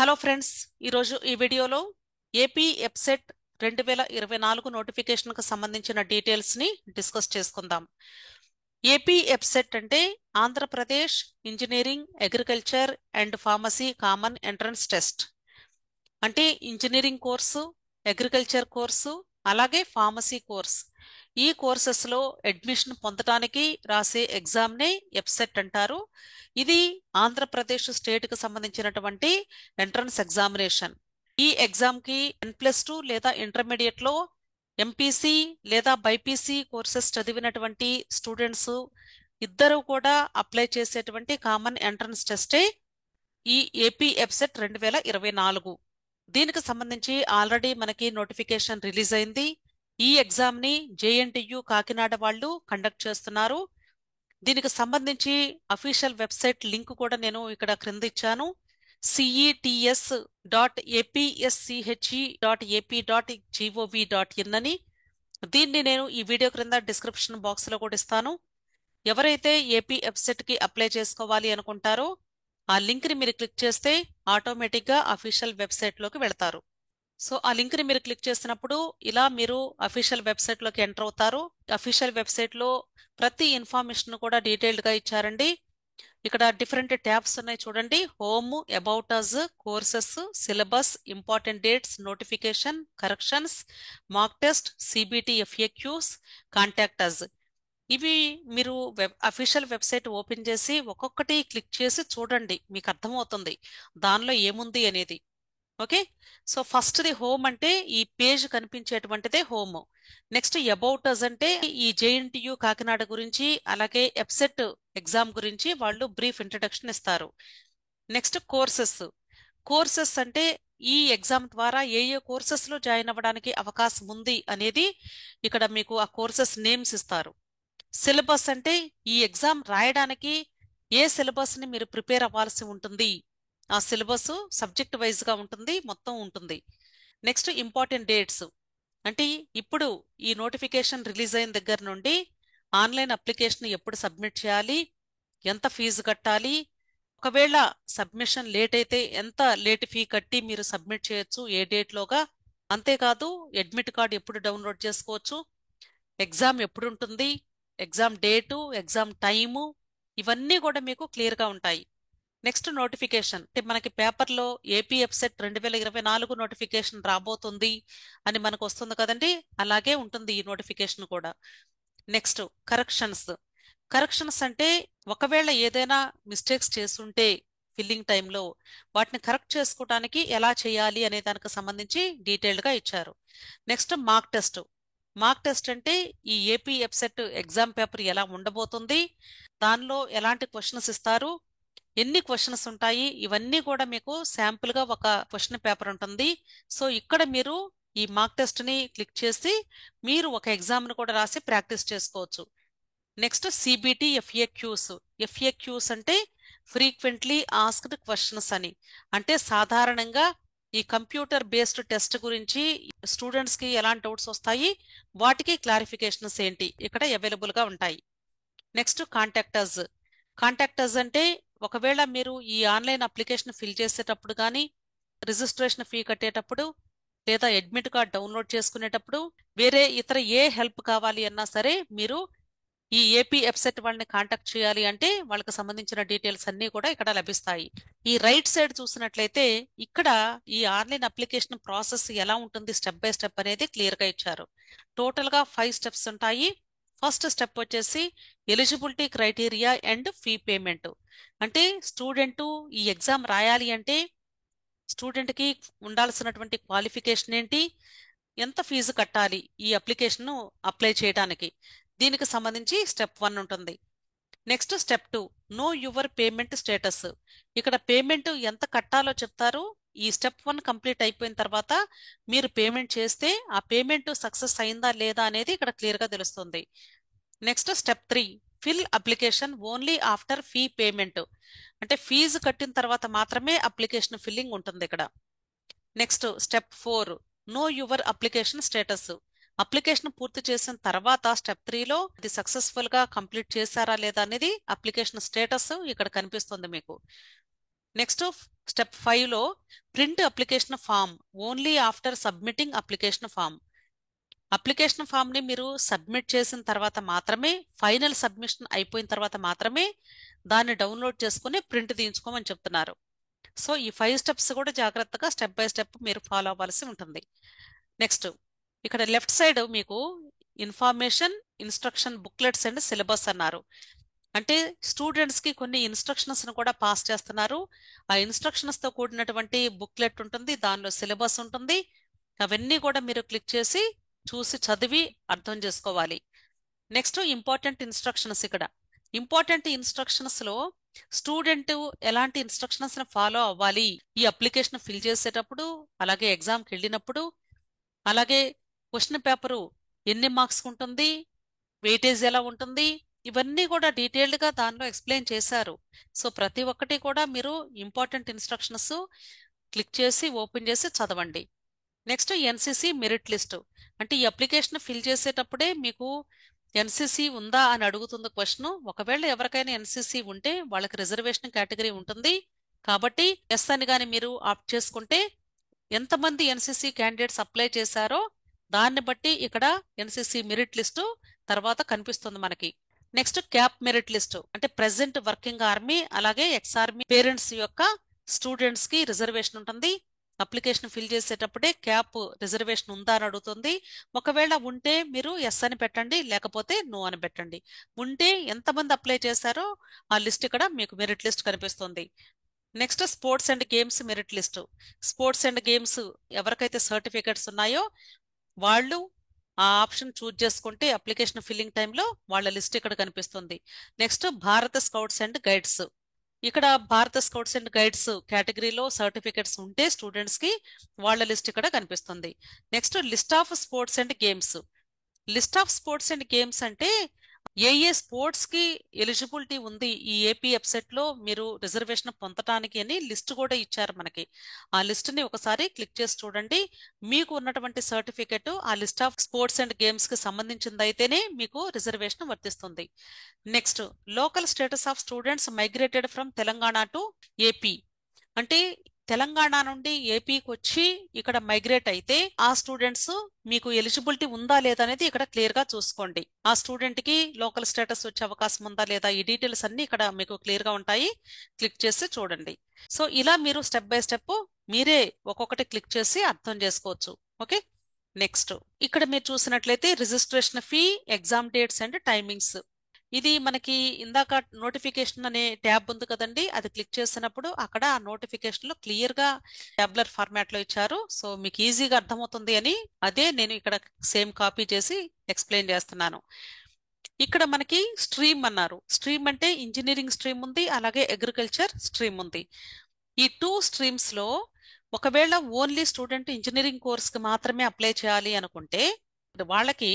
Hello friends, ఈరోజు ఈ వీడియోలో ఏపీ ఎప్సెట్ 2024 నోటిఫికేషన్కు సంబంధించిన డీటెయిల్స్ని డిస్కస్ చేసుకుందాం. ఏపీ ఎప్సెట్ అంటే Andhra Pradesh engineering, agriculture and pharmacy common entrance test. అంటే ఇంజనీరింగ్ కోర్సు, అగ్రికల్చర్ కోర్సు, అలాగే ఫార్మసీ కోర్స్. ఈ కోర్సెస్లో అడ్మిషన్ పొందడానికి రాసే ఎగ్జామ్నే ఎప్సెట్ అంటారు. ఇది ఆంధ్రప్రదేశ్ స్టేట్కి సంబంధించినటువంటి ఎంట్రన్స్ ఎగ్జామినేషన్. ఈ ఎగ్జామ్కి N+2 లేదా ఇంటర్మీడియట్లో ఎంపీసీ లేదా బైపీసీ కోర్సెస్ చదివినటువంటి స్టూడెంట్స్ ఇద్దరు కూడా అప్లై చేసేటువంటి కామన్ ఎంట్రన్స్ టెస్టే ఈ ఏపీ ఎప్సెట్ 2024. దీనికి సంబంధించి ఆల్రెడీ మనకి నోటిఫికేషన్ రిలీజ్ అయింది. ఈ ఎగ్జామ్ని జేఎన్టీయు కాకినాడ వాళ్ళు కండక్ట్ చేస్తున్నారు. దీనికి సంబంధించి అఫీషియల్ వెబ్సైట్ లింక్ కూడా నేను ఇక్కడ క్రింద ఇచ్చాను. cetes.apsche.ap.gov.in అని. దీన్ని నేను ఈ వీడియో క్రింద డిస్క్రిప్షన్ బాక్స్లో కూడా ఇస్తాను. ఎవరైతే ఏపీ వెబ్సైట్కి అప్లై చేసుకోవాలి అనుకుంటారో ఆ లింక్ని మీరు క్లిక్ చేస్తే ఆటోమేటిక్గా అఫీషియల్ వెబ్సైట్లోకి వెళ్తారు. సో ఆ లింక్ని మీరు క్లిక్ చేసినప్పుడు ఇలా మీరు అఫీషియల్ వెబ్సైట్లోకి ఎంటర్ అవుతారు. అఫీషియల్ వెబ్సైట్లో ప్రతి ఇన్ఫర్మేషన్ కూడా డీటెయిల్డ్గా ఇచ్చారండి. ఇక్కడ డిఫరెంట్ ట్యాబ్స్ ఉన్నాయి చూడండి. Home, about us, courses, syllabus, important dates, notification, corrections, mock test, CBT FAQs, contact us. ఇవి మీరు అఫీషియల్ వెబ్సైట్ ఓపెన్ చేసి ఒక్కొక్కటి క్లిక్ చేసి చూడండి, మీకు అర్థమవుతుంది దానిలో ఏముంది అనేది. Okay, so first the home అంటే ఈ పేజ్ కనిపించేటువంటిదే హోమ్. నెక్స్ట్ అబౌట్ అస్ అంటే ఈ జేఎన్టీయు కాకినాడ గురించి అలాగే ఎప్సెట్ ఎగ్జామ్ గురించి వాళ్ళు బ్రీఫ్ ఇంట్రడక్షన్ ఇస్తారు. నెక్స్ట్ కోర్సెస్ అంటే ఈ ఎగ్జామ్ ద్వారా ఏ ఏ కోర్సెస్లో జాయిన్ అవ్వడానికి అవకాశం ఉంది అనేది ఇక్కడ మీకు ఆ కోర్సెస్ నేమ్స్ ఇస్తారు. సిలబస్ అంటే ఈ ఎగ్జామ్ రాయడానికి ఏ సిలబస్ని మీరు ప్రిపేర్ అవ్వాల్సి ఉంటుంది, ఆ సిలబస్ సబ్జెక్ట్ వైజ్గా ఉంటుంది, మొత్తం ఉంటుంది. నెక్స్ట్ ఇంపార్టెంట్ డేట్స్ అంటే ఇప్పుడు ఈ నోటిఫికేషన్ రిలీజ్ అయిన దగ్గర నుండి ఆన్లైన్ అప్లికేషన్ ఎప్పుడు సబ్మిట్ చేయాలి, ఎంత ఫీజు కట్టాలి, ఒకవేళ సబ్మిషన్ లేట్ అయితే ఎంత లేట్ ఫీ కట్టి మీరు సబ్మిట్ చేయొచ్చు, ఏ డేట్లోగా, అంతేకాదు అడ్మిట్ కార్డ్ ఎప్పుడు డౌన్లోడ్ చేసుకోవచ్చు, ఎగ్జామ్ ఎప్పుడు ఉంటుంది, ఎగ్జామ్ డేటు, ఎగ్జామ్ టైము, ఇవన్నీ కూడా మీకు క్లియర్గా ఉంటాయి. నెక్స్ట్ నోటిఫికేషన్ అంటే మనకి పేపర్లో ఏపీ ఎప్సెట్ 2024 నోటిఫికేషన్ రాబోతుంది అని మనకు వస్తుంది కదండి, అలాగే ఉంటుంది ఈ నోటిఫికేషన్ కూడా. నెక్స్ట్ కరెక్షన్స్ అంటే ఒకవేళ ఏదైనా మిస్టేక్స్ చేస్తుంటే ఫిల్లింగ్ టైంలో వాటిని కరెక్ట్ చేసుకోవడానికి ఎలా చేయాలి అనే దానికి సంబంధించి డీటెయిల్డ్గా ఇచ్చారు. నెక్స్ట్ మాక్ టెస్ట్ అంటే ఈ ఏపీ ఎప్సెట్ ఎగ్జామ్ పేపర్ ఎలా ఉండబోతుంది, దానిలో ఎలాంటి క్వశ్చన్స్ ఇస్తారు, ఎన్ని క్వశ్చన్స్ ఉంటాయి, ఇవన్నీ కూడా మీకు శాంపుల్గా ఒక క్వశ్చన్ పేపర్ ఉంటుంది. సో ఇక్కడ మీరు ఈ మాక్ టెస్ట్ని క్లిక్ చేసి మీరు ఒక ఎగ్జామ్ను కూడా రాసి ప్రాక్టీస్ చేసుకోవచ్చు. నెక్స్ట్ సిబిటి ఎఫ్ఏక్యూస్ అంటే ఫ్రీక్వెంట్లీ ఆస్క్డ్ క్వశ్చన్స్ అని. అంటే సాధారణంగా ఈ కంప్యూటర్ బేస్డ్ టెస్ట్ గురించి స్టూడెంట్స్కి ఎలాంటి డౌట్స్ వస్తాయి, వాటికి క్లారిఫికేషన్స్ ఏంటి ఇక్కడ అవైలబుల్గా ఉంటాయి. నెక్స్ట్ కాంటాక్ట్ అస్ అంటే ఒకవేళ మీరు ఈ ఆన్లైన్ అప్లికేషన్ ఫిల్ చేసేటప్పుడు కానీ, రిజిస్ట్రేషన్ ఫీ కట్టేటప్పుడు, లేదా అడ్మిట్ కార్డ్ డౌన్లోడ్ చేసుకునేటప్పుడు, వేరే ఇతర ఏ హెల్ప్ కావాలి అన్నా సరే మీరు ఈ ఏపీ వెబ్సైట్ వాళ్ళని కాంటాక్ట్ చేయాలి అంటే వాళ్ళకి సంబంధించిన డీటెయిల్స్ అన్నీ కూడా ఇక్కడ లభిస్తాయి. ఈ రైట్ సైడ్ చూసినట్లయితే ఇక్కడ ఈ ఆన్లైన్ అప్లికేషన్ ప్రాసెస్ ఎలా ఉంటుంది స్టెప్ బై స్టెప్ అనేది క్లియర్గా ఇచ్చారు. టోటల్గా 5 స్టెప్స్ ఉంటాయి. ఫస్ట్ స్టెప్ వచ్చేసి eligibility criteria and fee payment. అంటే స్టూడెంట్ ఈ ఎగ్జామ్ రాయాలి అంటే స్టూడెంట్కి ఉండాల్సినటువంటి క్వాలిఫికేషన్ ఏంటి, ఎంత ఫీజు కట్టాలి ఈ అప్లికేషన్ అప్లై చేయడానికి, దీనికి సంబంధించి స్టెప్ 1 ఉంటుంది. Next step 2 know your payment status. ఇక్కడ పేమెంట్ ఎంత కట్టాలో చెప్తారు. ఈ స్టెప్ 1 కంప్లీట్ అయిపోయిన తర్వాత మీరు పేమెంట్ చేస్తే ఆ పేమెంట్ సక్సెస్ అయిందా లేదా అనేది ఇక్కడ క్లియర్గా తెలుస్తుంది. Next step 3 fill application only after fee payment. అంటే ఫీజు కట్టిన తర్వాత మాత్రమే అప్లికేషన్ ఫిల్లింగ్ ఉంటుంది ఇక్కడ. Next step 4 know your application status. Application పూర్తి చేసిన తర్వాత స్టెప్ 3లో ఇది సక్సెస్ఫుల్ గా కంప్లీట్ చేశారా లేదా అనేది అప్లికేషన్ స్టేటస్ ఇక్కడ కనిపిస్తుంది మీకు. నెక్స్ట్ స్టెప్ 5లో print application form only after submitting application form. Application ఫామ్ని మీరు సబ్మిట్ చేసిన తర్వాత మాత్రమే, ఫైనల్ సబ్మిషన్ అయిపోయిన తర్వాత మాత్రమే దాన్ని డౌన్లోడ్ చేసుకుని ప్రింట్ తీయించుకోమని చెప్తున్నారు. సో ఈ 5 స్టెప్స్ కూడా జాగ్రత్తగా స్టెప్ బై స్టెప్ మీరు ఫాలో అవ్వాల్సి ఉంటుంది. నెక్స్ట్ ఇక్కడ లెఫ్ట్ సైడ్ మీకు information, instruction booklets and syllabus అన్నారు. అంటే స్టూడెంట్స్ కి కొన్ని ఇన్స్ట్రక్షన్స్ కూడా పాస్ చేస్తున్నారు. ఆ ఇన్స్ట్రక్షన్స్ తో కూడినటువంటి బుక్లెట్ ఉంటుంది, దానిలో సిలబస్ ఉంటుంది. అవన్నీ కూడా మీరు క్లిక్ చేసి చూసి చదివి అర్థం చేసుకోవాలి. Next important instructions. ఇక్కడ ఇంపార్టెంట్ ఇన్స్ట్రక్షన్స్ లో స్టూడెంట్ ఎలాంటి ఇన్స్ట్రక్షన్స్ ఫాలో అవ్వాలి ఈ అప్లికేషన్ ఫిల్ చేసేటప్పుడు, అలాగే ఎగ్జామ్కి వెళ్ళినప్పుడు, అలాగే క్వశ్చన్ పేపరు ఎన్ని మార్క్స్ ఉంటుంది, వెయిటేజ్ ఎలా ఉంటుంది, ఇవన్నీ కూడా డీటెయిల్డ్ గా దానిలో ఎక్స్ప్లెయిన్ చేశారు. సో ప్రతి ఒక్కటి కూడా మీరు ఇంపార్టెంట్ ఇన్స్ట్రక్షన్స్ క్లిక్ చేసి ఓపెన్ చేసి చదవండి. Next NCC merit list. అంటే ఈ అప్లికేషన్ ఫిల్ చేసేటప్పుడే మీకు ఎన్సిసి ఉందా అని అడుగుతుంది క్వశ్చన్. ఒకవేళ ఎవరికైనా ఎన్సిసి ఉంటే వాళ్ళకి రిజర్వేషన్ కేటగిరీ ఉంటుంది. కాబట్టి ఎస్ అని కానీ మీరు ఆప్ట్ చేసుకుంటే ఎంతమంది ఎన్సిసి క్యాండిడేట్స్ అప్లై చేశారో దాన్ని బట్టి ఇక్కడ ఎన్సిసి మెరిట్ లిస్టు తర్వాత కనిపిస్తుంది మనకి. Next cap merit list. అంటే ప్రెసెంట్ వర్కింగ్ ఆర్మీ అలాగే ఎక్స్ ఆర్మీ పేరెంట్స్ యొక్క స్టూడెంట్స్ కి రిజర్వేషన్ ఉంటుంది. అప్లికేషన్ ఫిల్ చేసేటప్పుడే క్యాప్ రిజర్వేషన్ ఉందా అని అడుగుతుంది. ఒకవేళ ఉంటే మీరు ఎస్ అని పెట్టండి, లేకపోతే నో అని పెట్టండి. ఉంటే ఎంతమంది అప్లై చేశారో ఆ లిస్ట్ ఇక్కడ మీకు మెరిట్ లిస్ట్ కనిపిస్తుంది. Next sports and games merit list. Sports and games ఎవరికైతే సర్టిఫికెట్స్ ఉన్నాయో వాళ్ళు ఆ ఆప్షన్ చూజ్ చేసుకుంటే అప్లికేషన్ ఫిల్లింగ్ టైంలో వాళ్ళ లిస్ట్ ఇక్కడ కనిపిస్తుంది. నెక్స్ట్ భారత స్కౌట్స్ అండ్ గైడ్స్. ఇక్కడ భారత స్కౌట్స్ అండ్ గైడ్స్ కేటగిరీలో సర్టిఫికెట్స్ ఉంటే స్టూడెంట్స్ కి వాళ్ళ లిస్ట్ ఇక్కడ కనిపిస్తుంది. Next list of sports and games. List of sports and games అంటే ఏ స్పోర్ట్స్ కి ఎలిజిబిలిటీ ఉంది ఈ ఏపీ వెబ్సైట్ లో మీరు రిజర్వేషన్ పొందటానికి అని లిస్ట్ కూడా ఇచ్చారు మనకి. ఆ లిస్ట్ ని ఒకసారి క్లిక్ చేసి చూడండి. మీకు ఉన్నటువంటి సర్టిఫికెట్ ఆ list of sports and games కి సంబంధించింది అయితేనే మీకు రిజర్వేషన్ వర్తిస్తుంది. Next local status of students migrated from Telangana to AP. అంటే తెలంగాణ నుండి ఏపీకి వచ్చి ఇక్కడ మైగ్రేట్ అయితే ఆ స్టూడెంట్స్ మీకు ఎలిజిబిలిటీ ఉందా లేదా అనేది ఇక్కడ క్లియర్ గా చూసుకోండి. ఆ స్టూడెంట్ కి లోకల్ స్టేటస్ వచ్చే అవకాశం ఉందా లేదా ఈ డీటెయిల్స్ అన్ని ఇక్కడ మీకు క్లియర్ గా ఉంటాయి. క్లిక్ చేసి చూడండి. సో ఇలా మీరు స్టెప్ బై స్టెప్ మీరే ఒక్కొక్కటి క్లిక్ చేసి అర్థం చేసుకోవచ్చు. ఓకే. నెక్స్ట్ ఇక్కడ మీరు చూసినట్లయితే registration fee, exam dates and timings. ఇది మనకి ఇందాక నోటిఫికేషన్ అనే ట్యాబ్ ఉంది కదండి, అది క్లిక్ చేసినప్పుడు అక్కడ ఆ నోటిఫికేషన్ లో క్లియర్ గా ట్యాబ్లర్ ఫార్మాట్ లో ఇచ్చారు. సో మీకు ఈజీగా అర్థమవుతుంది అని అదే నేను ఇక్కడ సేమ్ కాపీ చేసి ఎక్స్ప్లెయిన్ చేస్తున్నాను. ఇక్కడ మనకి స్ట్రీమ్ అన్నారు. స్ట్రీమ్ అంటే ఇంజనీరింగ్ స్ట్రీమ్ ఉంది, అలాగే అగ్రికల్చర్ స్ట్రీమ్ ఉంది. ఈ 2 స్ట్రీమ్స్ లో ఒకవేళ ఓన్లీ స్టూడెంట్ ఇంజనీరింగ్ కోర్స్ కి మాత్రమే అప్లై చేయాలి అనుకుంటే వాళ్ళకి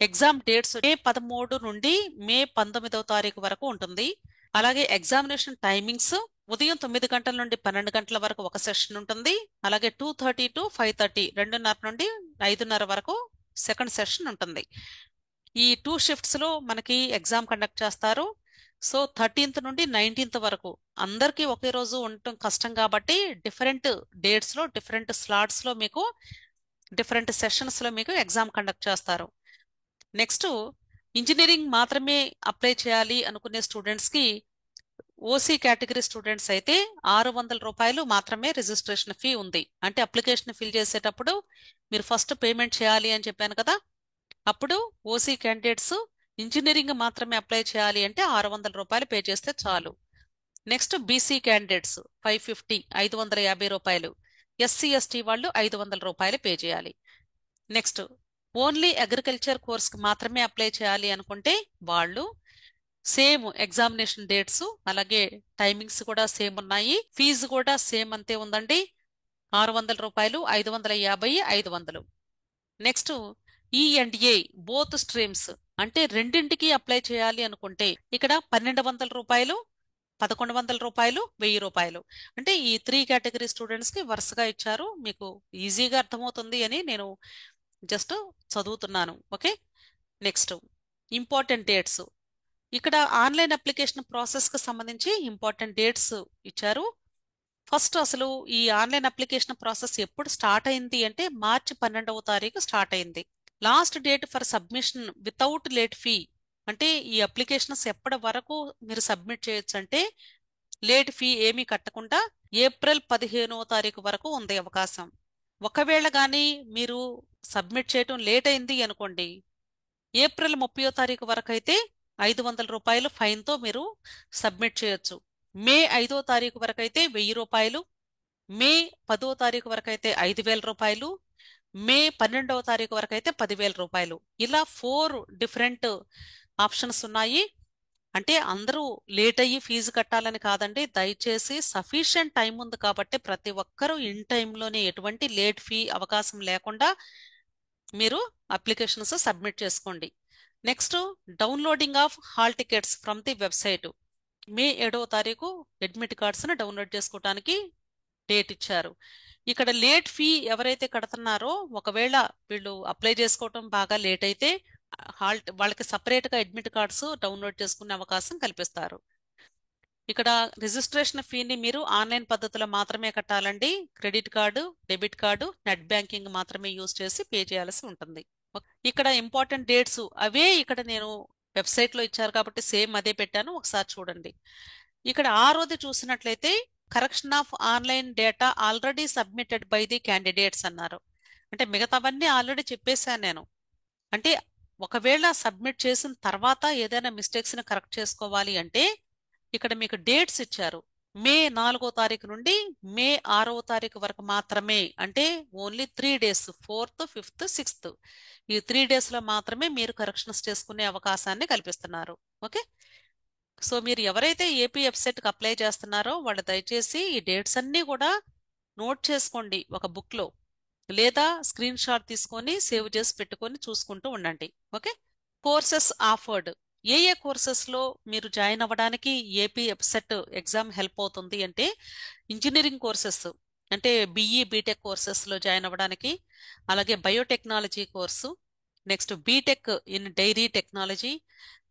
ఎగ్జామ్ డేట్స్ మే 13 నుండి మే 19వ తారీఖు వరకు ఉంటుంది. అలాగే ఎగ్జామినేషన్ టైమింగ్స్ ఉదయం 9 గంటల నుండి 12 గంటల వరకు ఒక సెషన్ ఉంటుంది. అలాగే 2:30 టు 5:30 2:30 నుండి 5:30 వరకు సెకండ్ సెషన్ ఉంటుంది. ఈ 2 షిఫ్ట్స్ లో మనకి ఎగ్జామ్ కండక్ట్ చేస్తారు. సో 13th నుండి 19th వరకు అందరికీ ఒకే రోజు ఉండటం కష్టం కాబట్టి డిఫరెంట్ డేట్స్ లో డిఫరెంట్ స్లాట్స్ లో మీకు డిఫరెంట్ సెషన్స్ లో మీకు ఎగ్జామ్ కండక్ట్ చేస్తారు. నెక్స్ట్ ఇంజనీరింగ్ మాత్రమే అప్లై చేయాలి అనుకునే స్టూడెంట్స్ కి ఓసీ కేటగిరీ స్టూడెంట్స్ అయితే 600 రూపాయలు మాత్రమే రిజిస్ట్రేషన్ ఫీ ఉంది. అంటే అప్లికేషన్ ఫిల్ చేసేటప్పుడు మీరు ఫస్ట్ పేమెంట్ చేయాలి అని చెప్పాను కదా, అప్పుడు ఓసీ క్యాండిడేట్స్ ఇంజనీరింగ్ మాత్రమే అప్లై చేయాలి అంటే 600 రూపాయలు పే చేస్తే చాలు. నెక్స్ట్ బీసీ క్యాండిడేట్స్ 550 రూపాయలు. ఎస్సీ ఎస్టీ వాళ్ళు 500 రూపాయలు పే చేయాలి. నెక్స్ట్ ఓన్లీ అగ్రికల్చర్ కోర్స్కి మాత్రమే అప్లై చేయాలి అనుకుంటే వాళ్ళు సేమ్ ఎగ్జామినేషన్ డేట్స్ అలాగే టైమింగ్స్ కూడా సేమ్ ఉన్నాయి. ఫీజు కూడా సేమ్ అంతే ఉందండి, 600 రూపాయలు, 550, 500. నెక్స్ట్ ఈ అండ్ ఏ బోత్ స్ట్రీమ్స్ అంటే రెండింటికి అప్లై చేయాలి అనుకుంటే ఇక్కడ 1200 రూపాయలు, 1100 రూపాయలు, 1000 రూపాయలు. అంటే ఈ 3 కేటగిరీ స్టూడెంట్స్ కి వరుసగా ఇచ్చారు. మీకు ఈజీగా అర్థమవుతుంది అని నేను జస్ట్ చదువుతున్నాను. ఓకే. Next important dates. ఇక్కడ ఆన్లైన్ అప్లికేషన్ ప్రాసెస్కి సంబంధించి ఇంపార్టెంట్ డేట్స్ ఇచ్చారు. ఫస్ట్ అసలు ఈ ఆన్లైన్ అప్లికేషన్ ప్రాసెస్ ఎప్పుడు స్టార్ట్ అయింది అంటే మార్చి 12వ తారీఖు స్టార్ట్ అయింది. Last date for submission without late fee, అంటే ఈ అప్లికేషన్స్ ఎప్పటి వరకు మీరు సబ్మిట్ చేయొచ్చు అంటే లేట్ ఫీ ఏమీ కట్టకుండా ఏప్రిల్ 15వ తారీఖు వరకు ఉంది అవకాశం. ఒకవేళ కానీ మీరు సబ్మిట్ చేయటం లేట్ అయింది అనుకోండి, ఏప్రిల్ 30వ తారీఖు వరకు అయితే 500 రూపాయలు ఫైన్తో మీరు సబ్మిట్ చేయొచ్చు. మే 5వ తారీఖు వరకు అయితే 1000 రూపాయలు, మే 10వ తారీఖు వరకు అయితే 5000 రూపాయలు, మే 12వ తారీఖు వరకు అయితే 10,000 రూపాయలు. ఇలా 4 డిఫరెంట్ ఆప్షన్స్ ఉన్నాయి. అంటే అందరూ లేట్ అయ్యి ఫీజు కట్టాలని కాదండి, దయచేసి సఫిషియంట్ టైం ఉంది కాబట్టి ప్రతి ఒక్కరూ ఇన్ టైంలోనే ఎటువంటి లేట్ ఫీ అవకాశం లేకుండా మీరు అప్లికేషన్స్ సబ్మిట్ చేసుకోండి. Next, downloading of hall tickets from the website. May 7వ తారీఖు అడ్మిట్ కార్డ్స్ని డౌన్లోడ్ చేసుకోవడానికి డేట్ ఇచ్చారు. ఇక్కడ లేట్ ఫీ ఎవరైతే కడుతున్నారో ఒకవేళ వీళ్ళు అప్లై చేసుకోవటం బాగా లేట్ అయితే వాళ్ళకి సపరేట్గా అడ్మిట్ కార్డ్స్ డౌన్లోడ్ చేసుకునే అవకాశం కల్పిస్తారు. ఇక్కడ రిజిస్ట్రేషన్ ఫీని మీరు ఆన్లైన్ పద్ధతిలో మాత్రమే కట్టాలండి. Credit card, debit card, net banking మాత్రమే యూజ్ చేసి పే చేయాల్సి ఉంటుంది. ఇక్కడ ఇంపార్టెంట్ డేట్స్ అవే ఇక్కడ నేను వెబ్సైట్లో ఇచ్చారు కాబట్టి సేమ్ అదే పెట్టాను, ఒకసారి చూడండి. ఇక్కడ ఆ రోజు చూసినట్లయితే correction of online data already submitted by the candidates అన్నారు. అంటే మిగతావన్నీ ఆల్రెడీ చెప్పేశాను నేను. అంటే ఒకవేళ సబ్మిట్ చేసిన తర్వాత ఏదైనా మిస్టేక్స్ని కరెక్ట్ చేసుకోవాలి అంటే ఇక్కడ మీకు డేట్స్ ఇచ్చారు. మే 4వ తారీఖు నుండి మే 6వ తారీఖు వరకు మాత్రమే, అంటే only 3 days, 4th, 5th, 6th, ఈ 3 డేస్లో మాత్రమే మీరు కరెక్షన్స్ చేసుకునే అవకాశాన్ని కల్పిస్తున్నారు. ఓకే, సో మీరు ఎవరైతే ఏపీ వెబ్సైట్కి అప్లై చేస్తున్నారో వాళ్ళు దయచేసి ఈ డేట్స్ అన్నీ కూడా నోట్ చేసుకోండి ఒక బుక్లో, లేదా స్క్రీన్ షాట్ తీసుకొని సేవ్ చేసి పెట్టుకొని చూసుకుంటూ ఉండండి. Okay, courses offered. ఏ ఏ కోర్సెస్లో మీరు జాయిన్ అవ్వడానికి ఏపీ వెబ్సైట్ ఎగ్జామ్ హెల్ప్ అవుతుంది అంటే ఇంజనీరింగ్ కోర్సెస్, అంటే బిఈ బీటెక్ కోర్సెస్లో జాయిన్ అవ్వడానికి, అలాగే biotechnology course, next BTech in dairy technology,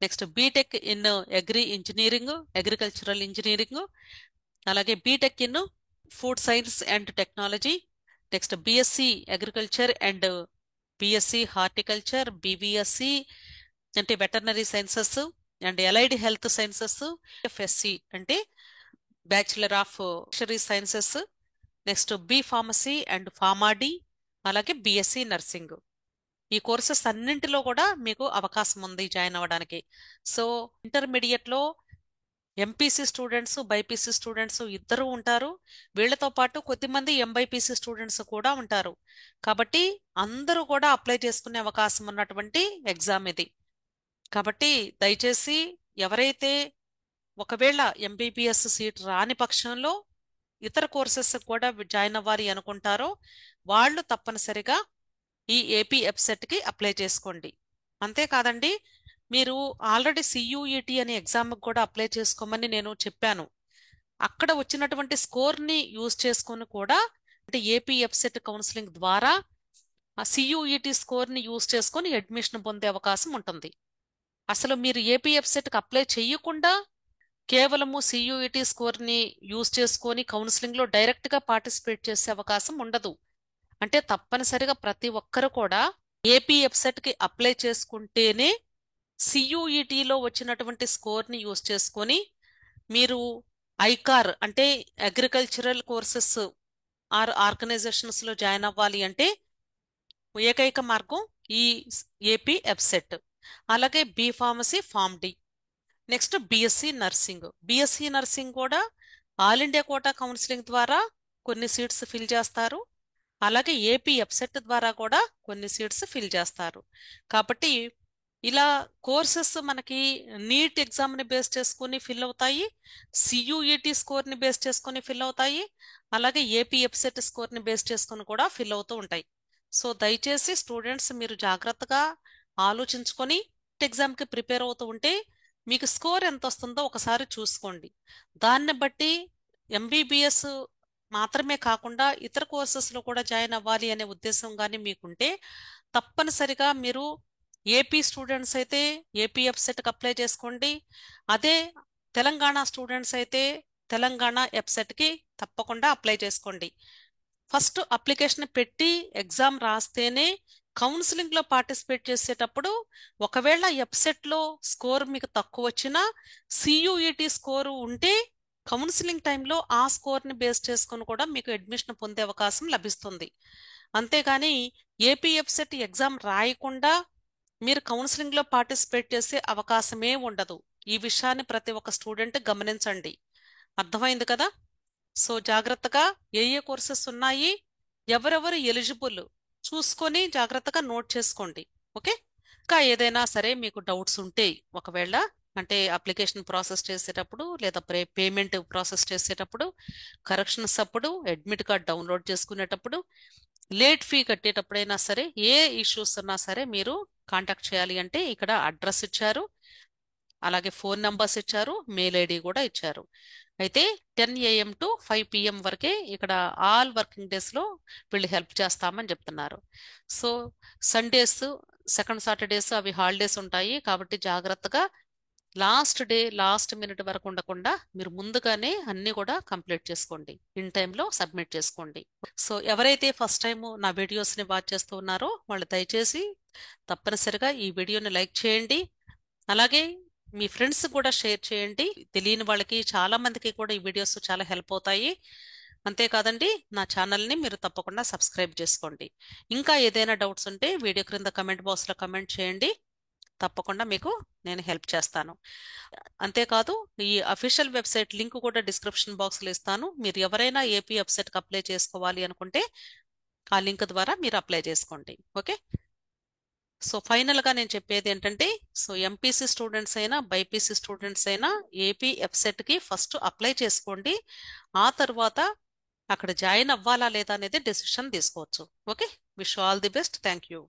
next BTech in agri engineering, agricultural engineering, అలాగే BTech in food science and technology, next BSc agriculture and BSc horticulture, BVSc అంటే veterinary sciences and allied health sciences, FSc అంటే bachelor of fishery sciences, next B pharmacy and PharmD, అలాగే BSc nursing. ఈ courses అన్నింటిలో కూడా మీకు అవకాశం ఉంది join అవ్వడానికి. సో ఇంటర్మీడియట్లో ఎంపీసీ స్టూడెంట్స్, బైపీసీ స్టూడెంట్స్ ఇద్దరు ఉంటారు. వీళ్లతో పాటు కొద్దిమంది ఎంబైపీసీ స్టూడెంట్స్ కూడా ఉంటారు. కాబట్టి అందరూ కూడా అప్లై చేసుకునే అవకాశం ఉన్నటువంటి ఎగ్జామ్ ఇది. కాబట్టి దయచేసి ఎవరైతే ఒకవేళ ఎంబీబీఎస్ సీట్ రాని పక్షంలో ఇతర కోర్సెస్ కూడా జాయిన్ అవ్వాలి అనుకుంటారో వాళ్ళు తప్పనిసరిగా ఈ ఏపీ వెబ్సైట్కి అప్లై చేసుకోండి. అంతేకాదండి, మీరు ఆల్రెడీ సియూఈటీ అనే ఎగ్జామ్కి కూడా అప్లై చేసుకోమని నేను చెప్పాను. అక్కడ వచ్చినటువంటి స్కోర్ని యూజ్ చేసుకొని కూడా, అంటే ఏపీ వెబ్సైట్ కౌన్సిలింగ్ ద్వారా సియూఈటీ స్కోర్ని యూజ్ చేసుకొని అడ్మిషన్ పొందే అవకాశం ఉంటుంది. అసలు మీరు ఏపీ వెబ్సైట్కి అప్లై చేయకుండా కేవలము సియూఈటీ స్కోర్ని యూజ్ చేసుకొని కౌన్సిలింగ్లో డైరెక్ట్గా పార్టిసిపేట్ చేసే అవకాశం ఉండదు. అంటే తప్పనిసరిగా ప్రతి ఒక్కరు కూడా ఏపీ వెబ్సైట్కి అప్లై చేసుకుంటేనే సియూఈటీలో వచ్చినటువంటి స్కోర్ని యూజ్ చేసుకొని మీరు ఐకార్ అంటే అగ్రికల్చరల్ కోర్సెస్ ఆర్గనైజేషన్స్లో జాయిన్ అవ్వాలి అంటే ఏకైక మార్గం ఈ ఏపీ వెబ్సైట్. అలాగే B pharmacy pharm D, next BSc nursing. BSc nursing కూడా ఆల్ ఇండియా కోటా కౌన్సిలింగ్ ద్వారా కొన్ని సీట్స్ ఫిల్ చేస్తారు. అలాగే ఏపీ వెబ్సైట్ ద్వారా కూడా కొన్ని సీట్స్ ఫిల్ చేస్తారు. కాబట్టి ఇలా కోర్సెస్ మనకి నీట్ ఎగ్జామ్ని బేస్ చేసుకుని ఫిల్ అవుతాయి, సియూఈటీ స్కోర్ని బేస్ చేసుకుని ఫిల్ అవుతాయి, అలాగే ఏపీ వెబ్సైట్ స్కోర్ని బేస్ చేసుకుని కూడా ఫిల్ అవుతూ ఉంటాయి. సో దయచేసి స్టూడెంట్స్ మీరు జాగ్రత్తగా ఆలోచించుకొని ఎగ్జామ్కి ప్రిపేర్ అవుతూ ఉంటే మీకు స్కోర్ ఎంత వస్తుందో ఒకసారి చూసుకోండి. దాన్ని బట్టి ఎంబీబీఎస్ మాత్రమే కాకుండా ఇతర కోర్సెస్లో కూడా జాయిన్ అవ్వాలి అనే ఉద్దేశం కానీ మీకుంటే తప్పనిసరిగా మీరు ఏపీ స్టూడెంట్స్ అయితే ఏపీ ఎఫ్సెట్కి అప్లై చేసుకోండి. అదే తెలంగాణ స్టూడెంట్స్ అయితే తెలంగాణ ఎఫ్సెట్కి తప్పకుండా అప్లై చేసుకోండి. ఫస్ట్ అప్లికేషన్ పెట్టి ఎగ్జామ్ రాస్తేనే కౌన్సిలింగ్లో పార్టిసిపేట్ చేసేటప్పుడు ఒకవేళ ఎఫ్సెట్లో స్కోర్ మీకు తక్కువ వచ్చినా సియుఈటి స్కోరు ఉంటే కౌన్సిలింగ్ టైంలో ఆ స్కోర్ని బేస్ చేసుకొని కూడా మీకు అడ్మిషన్ పొందే అవకాశం లభిస్తుంది. అంతేగాని ఏపీ ఎఫ్సెట్ ఎగ్జామ్ రాయకుండా మీరు కౌన్సిలింగ్లో పార్టిసిపేట్ చేసే అవకాశమే ఉండదు. ఈ విషయాన్ని ప్రతి ఒక్క స్టూడెంట్ గమనించండి. అర్థమైంది కదా? సో జాగ్రత్తగా ఏ ఏ కోర్సెస్ ఉన్నాయి, ఎవరెవరు ఎలిజిబుల్ చూసుకొని జాగ్రత్తగా నోట్ చేసుకోండి. ఓకే. ఇంకా ఏదైనా సరే మీకు డౌట్స్ ఉంటే ఒకవేళ అంటే అప్లికేషన్ ప్రాసెస్ చేసేటప్పుడు లేదా పేమెంట్ ప్రాసెస్ చేసేటప్పుడు, కరెక్షన్స్ అప్పుడు, అడ్మిట్ కార్డ్ డౌన్లోడ్ చేసుకునేటప్పుడు, లేట్ ఫీ కట్టేటప్పుడైనా సరే ఏ ఇష్యూస్ ఉన్నా సరే మీరు కాంటాక్ట్ చేయాలి అంటే ఇక్కడ అడ్రస్ ఇచ్చారు, అలాగే ఫోన్ నంబర్స్ ఇచ్చారు, మెయిల్ ఐడి కూడా ఇచ్చారు. అయితే 10 AM టు 5 PM వరకే ఇక్కడ ఆల్ వర్కింగ్ డేస్లో వీళ్ళు హెల్ప్ చేస్తామని చెప్తున్నారు. సో సండేస్, సెకండ్ సాటర్డేస్ అవి హాలిడేస్ ఉంటాయి కాబట్టి జాగ్రత్తగా లాస్ట్ డే లాస్ట్ మినిట్ వరకు ఉండకుండా మీరు ముందుగానే అన్ని కూడా కంప్లీట్ చేసుకోండి, ఇన్ టైంలో సబ్మిట్ చేసుకోండి. సో ఎవరైతే ఫస్ట్ టైం నా వీడియోస్ని వాచ్ చేస్తూ ఉన్నారో వాళ్ళు దయచేసి తప్పనిసరిగా ఈ వీడియోని లైక్ చేయండి, అలాగే మీ ఫ్రెండ్స్ కూడా షేర్ చేయండి. తెలియని వాళ్ళకి చాలా మందికి కూడా ఈ వీడియోస్ చాలా హెల్ప్ అవుతాయి. అంతేకాదండి నా ఛానల్ని మీరు తప్పకుండా సబ్స్క్రైబ్ చేసుకోండి. ఇంకా ఏదైనా డౌట్స్ ఉంటే వీడియో క్రింద కమెంట్ బాక్స్లో కమెంట్ చేయండి, తప్పకుండా మీకు నేను హెల్ప్ చేస్తాను. అంతేకాదు ఈ అఫీషియల్ వెబ్సైట్ లింక్ కూడా డిస్క్రిప్షన్ బాక్స్లో ఇస్తాను. మీరు ఎవరైనా ఏపీ వెబ్సైట్కి అప్లై చేసుకోవాలి అనుకుంటే ఆ లింక్ ద్వారా మీరు అప్లై చేసుకోండి. ఓకే. సో ఫైనల్గా నేను చెప్పేది ఏంటంటే, సో ఎంపీసీ స్టూడెంట్స్ అయినా బైపీసీ స్టూడెంట్స్ అయినా ఏపీ ఎఫ్సెట్కి ఫస్ట్ అప్లై చేసుకోండి. ఆ తర్వాత అక్కడ జాయిన్ అవ్వాలా లేదా అనేది డెసిషన్ తీసుకోవచ్చు. Okay. Wish all the best. Thank you.